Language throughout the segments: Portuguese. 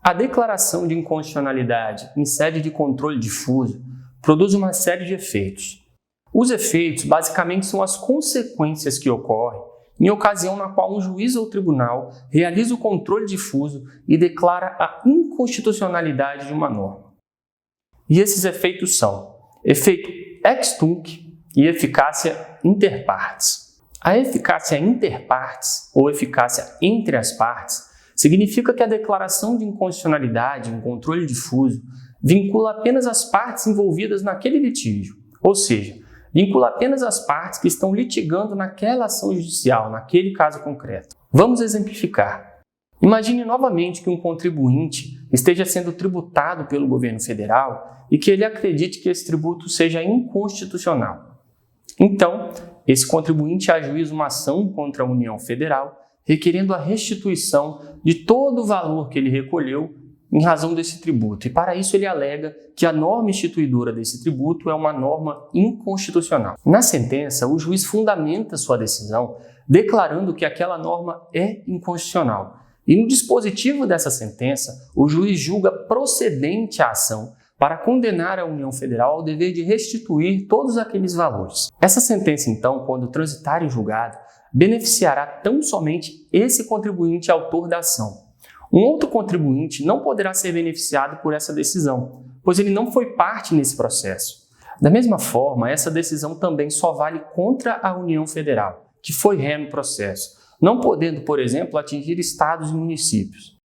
A declaração de inconstitucionalidade em sede de controle difuso produz uma série de efeitos. Os efeitos, basicamente, são as consequências que ocorrem em ocasião na qual um juiz ou tribunal realiza o controle difuso e declara a inconstitucionalidade de uma norma. E esses efeitos são efeito ex tunc e eficácia inter partes. A eficácia inter partes, ou eficácia entre as partes, significa que a declaração de inconstitucionalidade em controle difuso vincula apenas as partes envolvidas naquele litígio, ou seja, vincula apenas as partes que estão litigando naquela ação judicial, naquele caso concreto. Vamos exemplificar. Imagine novamente que um contribuinte esteja sendo tributado pelo governo federal e que ele acredite que esse tributo seja inconstitucional. Então, esse contribuinte ajuiza uma ação contra a União Federal, requerendo a restituição de todo o valor que ele recolheu em razão desse tributo. E para isso ele alega que a norma instituidora desse tributo é uma norma inconstitucional. Na sentença, o juiz fundamenta sua decisão declarando que aquela norma é inconstitucional. E no dispositivo dessa sentença, o juiz julga procedente a ação para condenar a União Federal ao dever de restituir todos aqueles valores. Essa sentença, então, quando transitar em julgado, beneficiará tão somente esse contribuinte autor da ação. Um outro contribuinte não poderá ser beneficiado por essa decisão, pois ele não foi parte nesse processo. Da mesma forma, essa decisão também só vale contra a União Federal, que foi ré no processo, não podendo, por exemplo, atingir estados e municípios.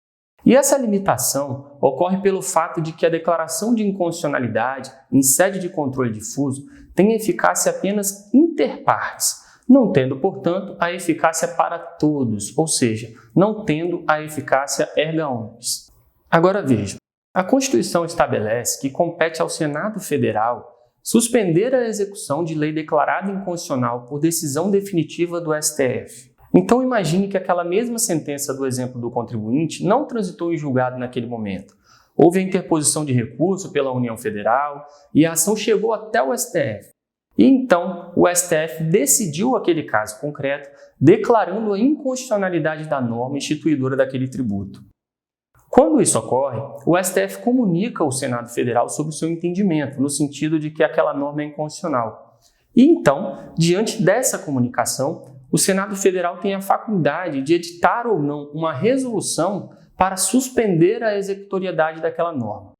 E essa limitação ocorre pelo fato de que a declaração de inconstitucionalidade em sede de controle difuso tem eficácia apenas inter partes, não tendo, portanto, a eficácia para todos, ou seja, não tendo a eficácia erga omnes. Agora vejam, a Constituição estabelece que compete ao Senado Federal suspender a execução de lei declarada inconstitucional por decisão definitiva do STF. Então imagine que aquela mesma sentença do exemplo do contribuinte não transitou em julgado naquele momento. Houve a interposição de recurso pela União Federal e a ação chegou até o STF. E então o STF decidiu aquele caso concreto, declarando a inconstitucionalidade da norma instituidora daquele tributo. Quando isso ocorre, o STF comunica ao Senado Federal sobre o seu entendimento, no sentido de que aquela norma é inconstitucional. E então, diante dessa comunicação, o Senado Federal tem a faculdade de editar ou não uma resolução para suspender a executoriedade daquela norma.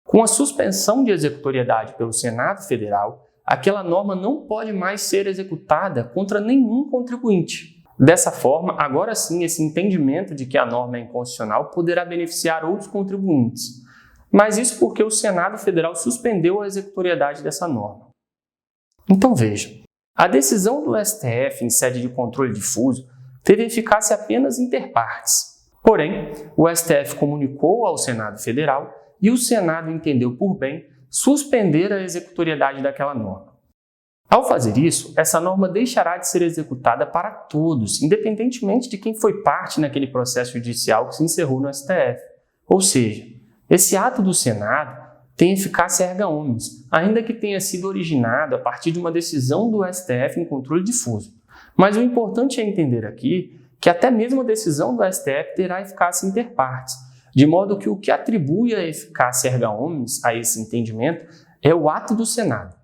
Com a suspensão de executoriedade pelo Senado Federal, aquela norma não pode mais ser executada contra nenhum contribuinte. Dessa forma, agora sim, esse entendimento de que a norma é inconstitucional poderá beneficiar outros contribuintes. Mas isso porque o Senado Federal suspendeu a executoriedade dessa norma. Então veja, a decisão do STF em sede de controle difuso teve eficácia apenas inter partes. Porém, o STF comunicou ao Senado Federal e o Senado entendeu por bem suspender a executoriedade daquela norma. Ao fazer isso, essa norma deixará de ser executada para todos, independentemente de quem foi parte naquele processo judicial que se encerrou no STF. Ou seja, esse ato do Senado tem eficácia erga omnes, ainda que tenha sido originado a partir de uma decisão do STF em controle difuso. Mas o importante é entender aqui que até mesmo a decisão do STF terá eficácia inter partes, de modo que o que atribui a eficácia erga omnes a esse entendimento é o ato do Senado.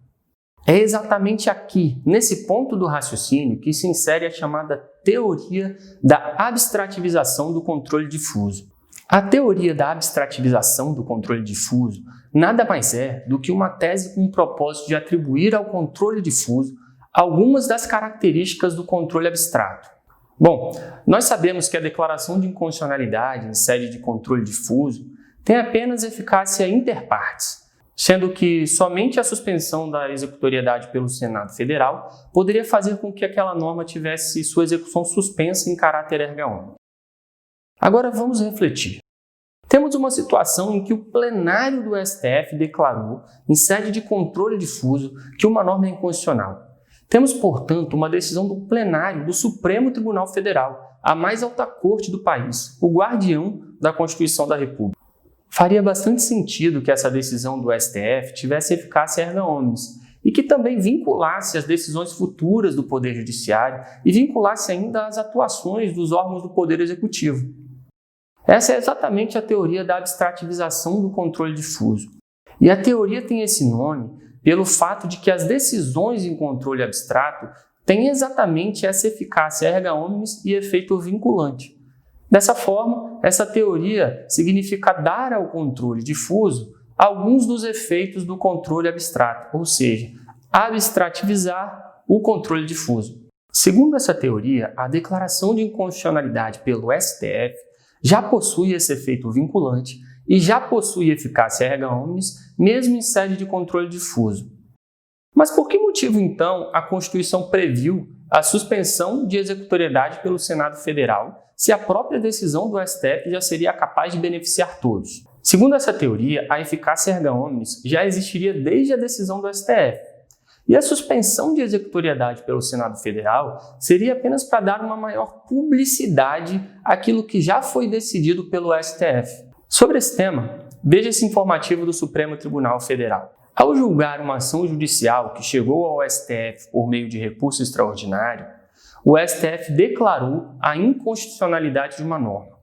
É exatamente aqui, nesse ponto do raciocínio, que se insere a chamada teoria da abstrativização do controle difuso. A teoria da abstrativização do controle difuso nada mais é do que uma tese com o propósito de atribuir ao controle difuso algumas das características do controle abstrato. Bom, nós sabemos que a declaração de inconstitucionalidade em sede de controle difuso tem apenas eficácia inter partes, sendo que somente a suspensão da executoriedade pelo Senado Federal poderia fazer com que aquela norma tivesse sua execução suspensa em caráter erga omnes. Agora vamos refletir. Temos uma situação em que o plenário do STF declarou, em sede de controle difuso, que uma norma é inconstitucional. Temos, portanto, uma decisão do plenário do Supremo Tribunal Federal, a mais alta corte do país, o guardião da Constituição da República. Faria bastante sentido que essa decisão do STF tivesse eficácia erga omnes e que também vinculasse as decisões futuras do Poder Judiciário e vinculasse ainda as atuações dos órgãos do Poder Executivo. Essa é exatamente a teoria da abstrativização do controle difuso. E a teoria tem esse nome pelo fato de que as decisões em controle abstrato têm exatamente essa eficácia erga omnes e efeito vinculante. Dessa forma, essa teoria significa dar ao controle difuso alguns dos efeitos do controle abstrato, ou seja, abstrativizar o controle difuso. Segundo essa teoria, a declaração de inconstitucionalidade pelo STF já possui esse efeito vinculante e já possui eficácia erga omnes, mesmo em sede de controle difuso. Mas por que motivo, então, a Constituição previu a suspensão de executoriedade pelo Senado Federal, se a própria decisão do STF já seria capaz de beneficiar todos? Segundo essa teoria, a eficácia erga omnes já existiria desde a decisão do STF. E a suspensão de executoriedade pelo Senado Federal seria apenas para dar uma maior publicidade àquilo que já foi decidido pelo STF. Sobre esse tema, veja esse informativo do Supremo Tribunal Federal. Ao julgar uma ação judicial que chegou ao STF por meio de recurso extraordinário, o STF declarou a inconstitucionalidade de uma norma.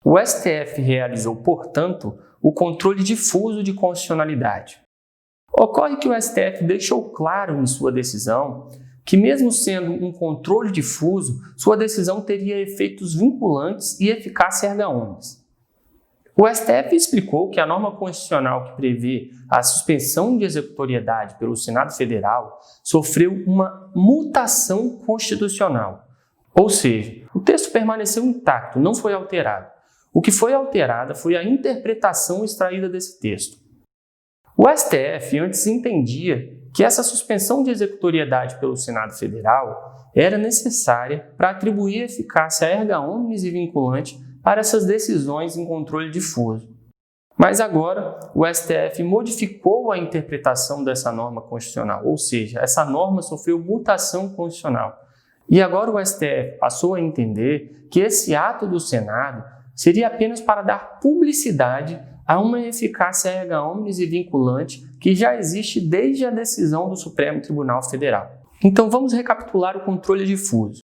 O STF realizou, portanto, o controle difuso de constitucionalidade. Ocorre que o STF deixou claro em sua decisão que, mesmo sendo um controle difuso, sua decisão teria efeitos vinculantes e eficácia erga omnes. O STF explicou que a norma constitucional que prevê a suspensão de executoriedade pelo Senado Federal sofreu uma mutação constitucional, ou seja, o texto permaneceu intacto, não foi alterado. O que foi alterada foi a interpretação extraída desse texto. O STF antes entendia que essa suspensão de executoriedade pelo Senado Federal era necessária para atribuir eficácia erga omnes e vinculante para essas decisões em controle difuso. Mas agora o STF modificou a interpretação dessa norma constitucional, ou seja, essa norma sofreu mutação constitucional. E agora o STF passou a entender que esse ato do Senado seria apenas para dar publicidade a uma eficácia erga omnes e vinculante que já existe desde a decisão do Supremo Tribunal Federal. Então vamos recapitular o controle difuso.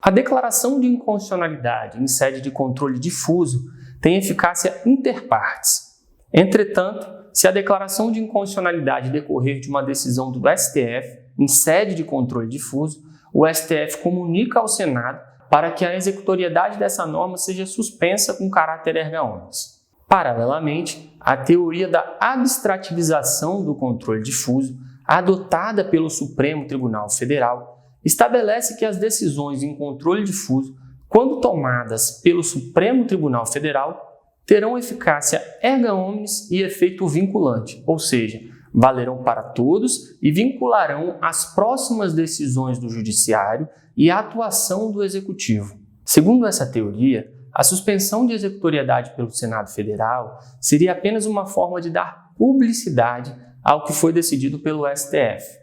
A declaração de inconstitucionalidade em sede de controle difuso tem eficácia inter partes. Entretanto, se a declaração de inconstitucionalidade decorrer de uma decisão do STF em sede de controle difuso, o STF comunica ao Senado para que a executoriedade dessa norma seja suspensa com caráter erga omnes. Paralelamente, a teoria da abstrativização do controle difuso, adotada pelo Supremo Tribunal Federal, estabelece que as decisões em controle difuso, quando tomadas pelo Supremo Tribunal Federal, terão eficácia erga omnes e efeito vinculante, ou seja, valerão para todos e vincularão as próximas decisões do Judiciário e a atuação do Executivo. Segundo essa teoria, a suspensão de executoriedade pelo Senado Federal seria apenas uma forma de dar publicidade ao que foi decidido pelo STF.